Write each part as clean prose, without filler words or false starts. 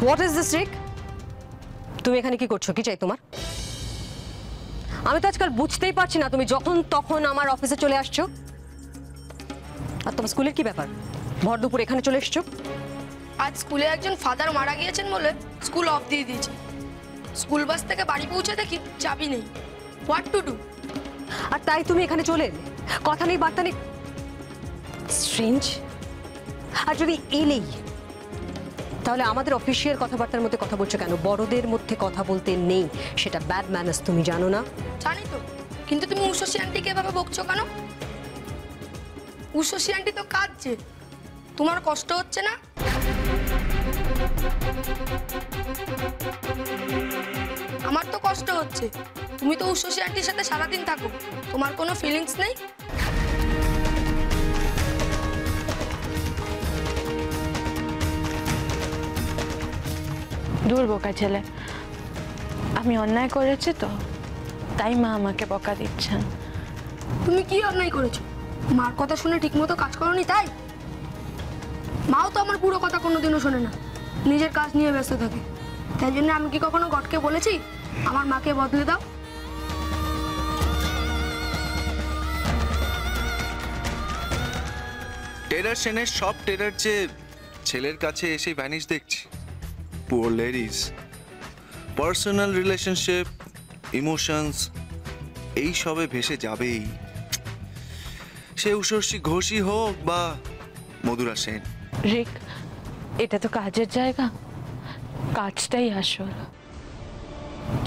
What is this রিক? তুমি এখানে কি করছো? কি চাই তোমার? আমি তো আজকাল বুঝতেই পারছি না, তুমি যখন তখন আমার অফিসে চলে আসছো। আর তোমার স্কুলের কি ব্যাপার? ভর দুপুর এখানে চলে এসছো। আজ স্কুলে একজন ফাদার মারা গিয়েছেন বলে স্কুল অফ দিয়ে দিয়েছে। স্কুল বাস থেকে বাড়ি পৌঁছে দেখি চাবি নেই। What to do? আর তাই তুমি এখানে চলে এলে, কথা নেই বার্তা নেই। স্ট্রেঞ্জ। আর যদি এলেই, তাহলে আমাদের অফিসিয়াল কথাবার্তার মধ্যে কথা বলছো কেন? বড়দের মধ্যে কথা বলতে নেই, সেটা ব্যাড ম্যানার্স, তুমি জানো না? জানি তো, কিন্তু তুমি উষসী আন্টিকে এভাবে বকছো কেন? উষসী আন্টি তো কাঁদছে, তোমার কষ্ট হচ্ছে না? আমার তো কষ্ট হচ্ছে। তুমি তো উষসী আন্টির সাথে সারাদিন থাকো, তোমার কোনো ফিলিংস নেই? দূর বোকা ছেলে, আমি অন্যায় করেছি তো, তাই মা আমাকে বকা দিচ্ছেন। তুমি কি অন্যায় করেছো? মার কথা শুনে ঠিকমতো কাজ করোনি তাই? মাও তো আমার পুরো কথা কোনোদিনও শোনে না, নিজের কাজ নিয়ে ব্যস্ত থাকে। তাই জন্য আমি কি কখনো গডকে বলেছি আমার মাকে বদলে দাও? টেরার সেনের সব টেরার যে ছেলের কাছে এসে ভ্যানিশ দেখছি। Poor ladies, personal relationship, emotions এই সবে ভেসে যাবেই, সে উষসী ঘোষই হোক বা মধুরা সেন। রিক, এটা তো কাজের জায়গা, কাজটাই আসল।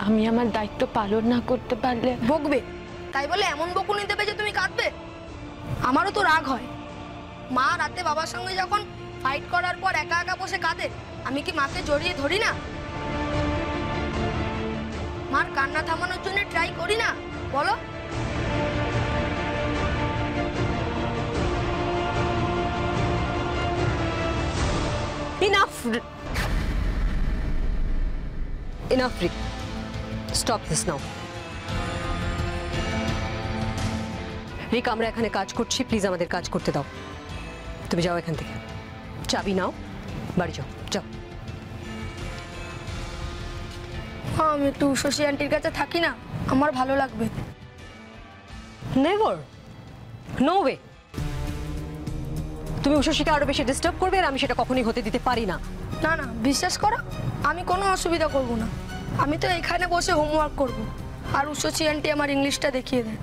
আমি আমার দায়িত্ব পালন না করতে পারলে বকবে, তাই বলে এমন বকুনি দেবে যে তুমি কাঁদবে? আমারও তো রাগ হয়। মা রাতে বাবার সঙ্গে যখন ফাইট করার পর একা একা বসে কাঁদে, আমি কি মাকে জড়িয়ে ধরি না? মার কান্না থামানোর জন্য ট্রাই করি না? বলো। Enough! Enough, Rick. Stop this now. রিক, আমরা এখানে কাজ করছি, প্লিজ আমাদের কাজ করতে দাও। তুমি যাও এখান থেকে, চাবি নাও, বাড়ি যাও, যাও। হ্যাঁ, আমি একটু উষসী আন্টির কাছে থাকি না, আমার ভালো লাগবে। Never, no way. তুমি উষসীকে আরো বেশি ডিস্টার্ব করবে, আর আমি সেটা কখনোই হতে দিতে পারি না। না না, বিশ্বাস করো, আমি কোনো অসুবিধা করব না। আমি তো এখানে বসে হোমওয়ার্ক করব, আর উষসী আন্টি আমার ইংলিশটা দেখিয়ে দেয়।